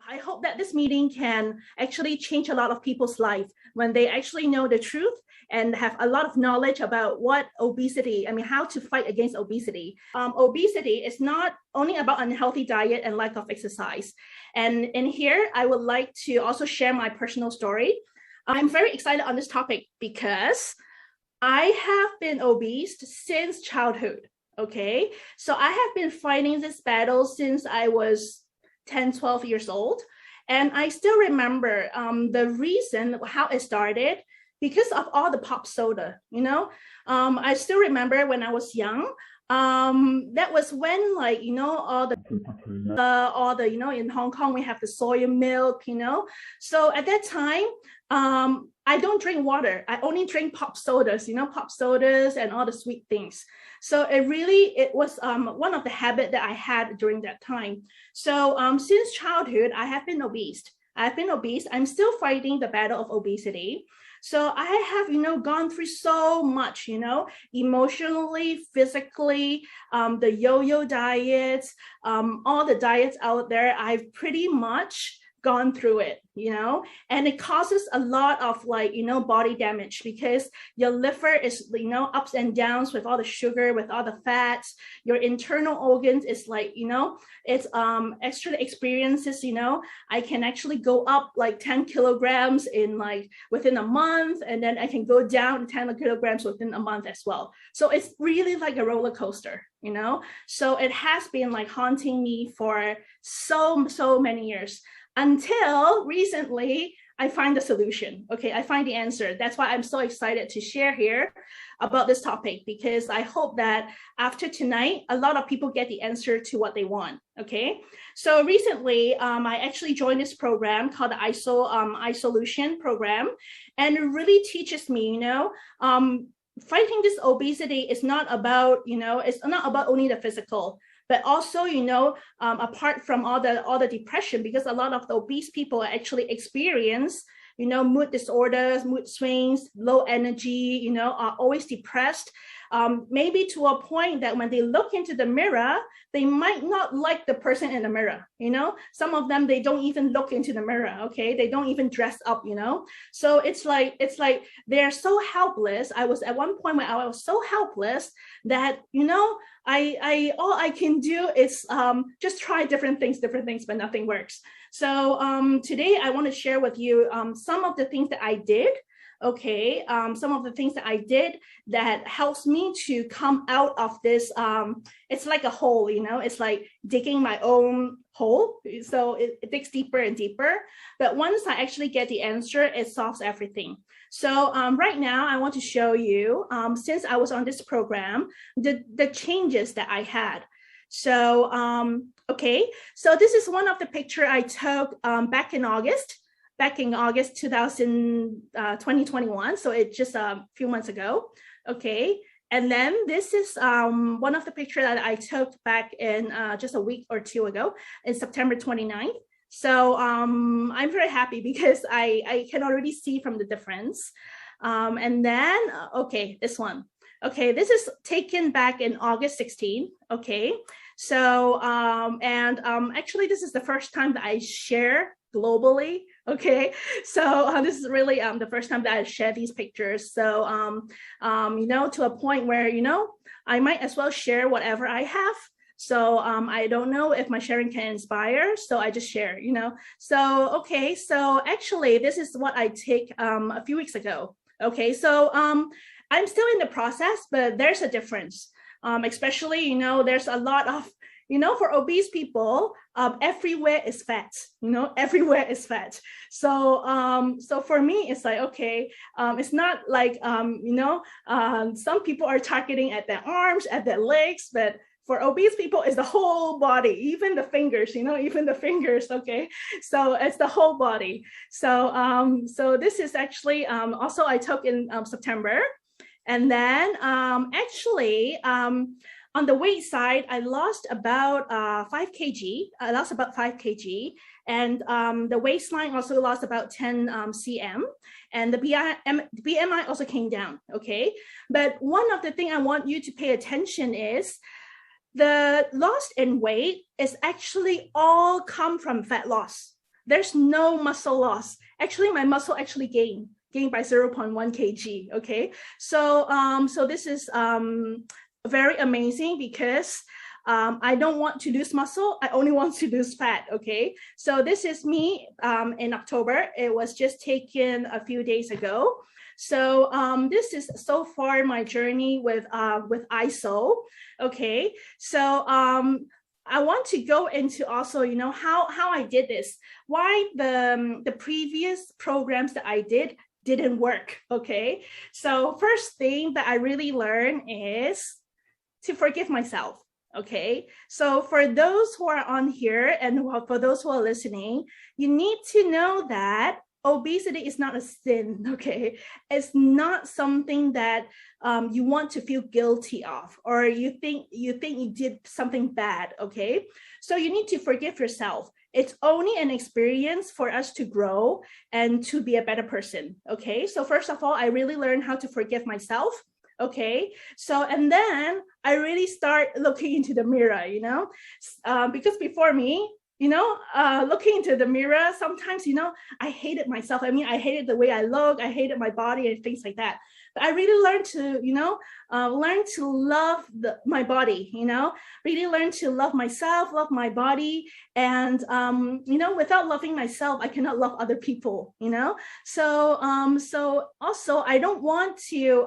I hope that this meeting can actually change a lot of people's life when they actually know the truth and have a lot of knowledge about what obesity, how to fight against obesity. Obesity is not only about unhealthy diet and lack of exercise. And in here, I would like to also share my personal story. I'm very excited on this topic because I have been obese since childhood. Okay, so I have been fighting this battle since I was 10, 12 years old. And I still remember the reason how it started because of all the pop soda, I still remember when I was young, that was when all the, in Hong Kong, we have the soy milk, So at that time, I don't drink water. I only drink pop sodas, pop sodas and all the sweet things. So it was one of the habits that I had during that time. So since childhood, I have been obese. I'm still fighting the battle of obesity. So I have, gone through so much, emotionally, physically, the yo-yo diets, all the diets out there. I've pretty much gone through it, and it causes a lot of body damage because your liver is, ups and downs with all the sugar, with all the fats. Your internal organs is it's extra experiences, I can actually go up 10 kilograms in within a month, and then I can go down 10 kilograms within a month as well. So it's really like a roller coaster, So it has been haunting me for so many years. Until recently, I find the solution. Okay, I find the answer. That's why I'm so excited to share here about this topic, because I hope that after tonight, a lot of people get the answer to what they want. Okay, so recently, I actually joined this program called the iSolution program, and it really teaches me, fighting this obesity is not about, it's not about only the physical, but also, apart from all the depression, because a lot of the obese people actually experience, mood disorders, mood swings, low energy, are always depressed. Maybe to a point that when they look into the mirror, they might not like the person in the mirror, Some of them, they don't even look into the mirror, okay? They don't even dress up, So it's like they're so helpless. I was at one point where I was so helpless that, I all I can do is just try different things, but nothing works. So today I want to share with you some of the things that I did. Okay, some of the things that I did that helps me to come out of this. It's like a hole, it's like digging my own hole. So it digs deeper and deeper. But once I actually get the answer, it solves everything. So right now, I want to show you, since I was on this program, the changes that I had. So, okay, so this is one of the pictures I took back in August 2021. So it's just a few months ago. Okay. And then this is one of the pictures that I took back in just a week or two ago in September 29th. So I'm very happy because I can already see from the difference. And then, okay, this one. Okay, this is taken back in August 16. Okay. So, actually, this is the first time that I share globally. Okay, so this is really the first time that I share these pictures. So, to a point where, I might as well share whatever I have. So I don't know if my sharing can inspire, so I just share, So, okay, so actually, this is what I take a few weeks ago. Okay, so I'm still in the process, but there's a difference. Especially, there's a lot of, for obese people, everywhere is fat, everywhere is fat. So, so for me, it's like, okay, it's not like, some people are targeting at their arms, at their legs, but for obese people, it's the whole body, even the fingers, okay? So it's the whole body. So, so this is actually, also I took in September. And then actually, on the weight side, I lost about 5 kg. I lost about 5 kg. And the waistline also lost about 10 cm. And the BMI also came down, okay? But one of the things I want you to pay attention is the loss in weight is actually all come from fat loss. there's no muscle loss. Actually, my muscle actually gained by 0.1 kg. Okay, so so this is very amazing because I don't want to lose muscle. I only want to lose fat. Okay, so this is me in October. It was just taken a few days ago. So this is so far my journey with ISO. Okay, so I want to go into also, you know, how I did this, why the previous programs that I didn't work. Okay, so first thing that I really learned is to forgive myself. Okay, so for those who are on here and for those who are listening, you need to know that obesity is not a sin. Okay, it's not something that you want to feel guilty of, or you think you did something bad. Okay, so you need to forgive yourself. It's only an experience for us to grow and to be a better person. Okay, so first of all, I really learned how to forgive myself. Okay, so and then I really start looking into the mirror, you know, because before me, you know, looking into the mirror, sometimes, you know, I hated myself. I mean, I hated the way I look, I hated my body and things like that. But I really learned to, you know, learn to love my body, you know, really learn to love myself, love my body. And, you know, without loving myself, I cannot love other people, you know. So, so also I don't want to,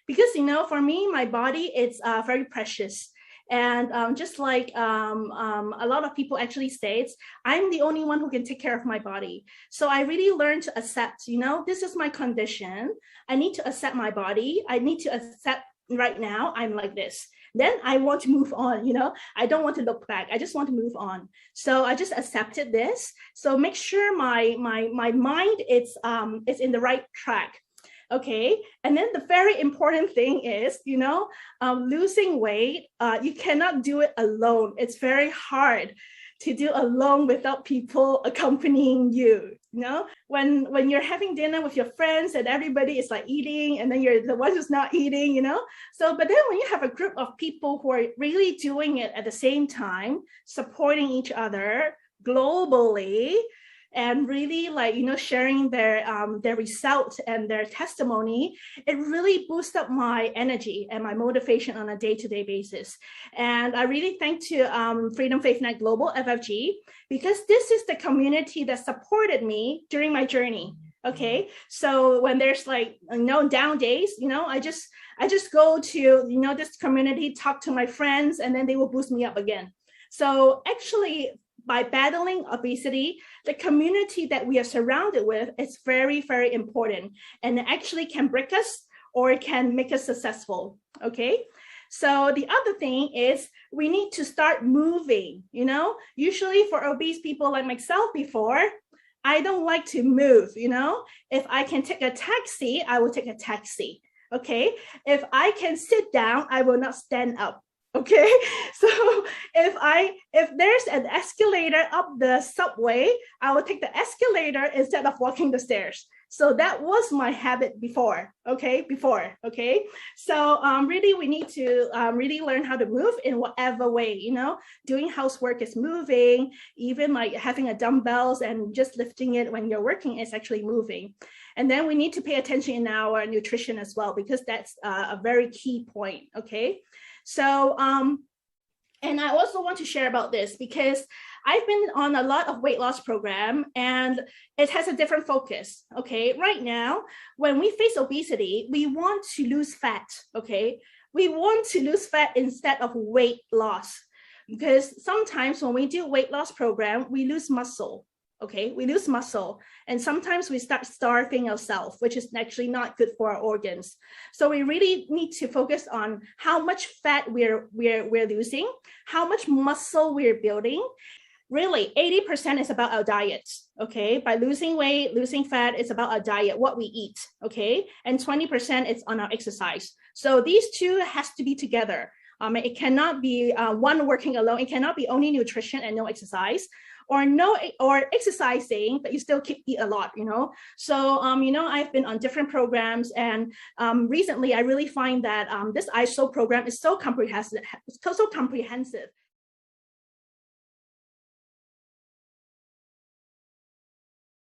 because, you know, for me, my body, it's very precious. And just like a lot of people actually states, I'm the only one who can take care of my body. So I really learned to accept, you know, this is my condition. I need to accept my body. I need to accept right now I'm like this. Then I want to move on, you know, I don't want to look back. I just want to move on. So I just accepted this. So make sure my mind is in the right track. Okay, and then the very important thing is, you know, losing weight, you cannot do it alone. It's very hard to do alone without people accompanying you. You know, when you're having dinner with your friends and everybody is like eating, and then you're the one who's not eating, you know. So, but then when you have a group of people who are really doing it at the same time, supporting each other globally, and really, like, you know, sharing their results and their testimony, it really boosts up my energy and my motivation on a day-to-day basis. And I really thank to Freedom Faith Net Global, FFG, because this is the community that supported me during my journey. Okay, so when there's like, you know, down days, you know, I just go to, you know, this community, talk to my friends, and then they will boost me up again. So actually, by battling obesity, the community that we are surrounded with is very, very important, and it actually can break us or it can make us successful. Okay, so the other thing is we need to start moving. You know, usually for obese people like myself before, I don't like to move. You know, if I can take a taxi, I will take a taxi. Okay, if I can sit down, I will not stand up. Okay, so if there's an escalator up the subway, I will take the escalator instead of walking the stairs. So that was my habit before. Okay, okay. So really, we need to really learn how to move in whatever way. You know, doing housework is moving. Even like having a dumbbells and just lifting it when you're working is actually moving. And then we need to pay attention in our nutrition as well, because that's a very key point. Okay. So, and I also want to share about this because I've been on a lot of weight loss program and it has a different focus. Okay, right now, when we face obesity, we want to lose fat. Okay, we want to lose fat instead of weight loss, because sometimes when we do weight loss program, we lose muscle. Okay, we lose muscle, and sometimes we start starving ourselves, which is actually not good for our organs. So we really need to focus on how much fat we're losing, how much muscle we're building. Really, 80% is about our diet. Okay, by losing weight, losing fat, it's about our diet, what we eat. Okay, and 20% is on our exercise. So these two has to be together. It cannot be one working alone. It cannot be only nutrition and no exercise, or exercising, but you still eat a lot, you know. So, you know, I've been on different programs, and recently I really find that this ISO program is so comprehensive,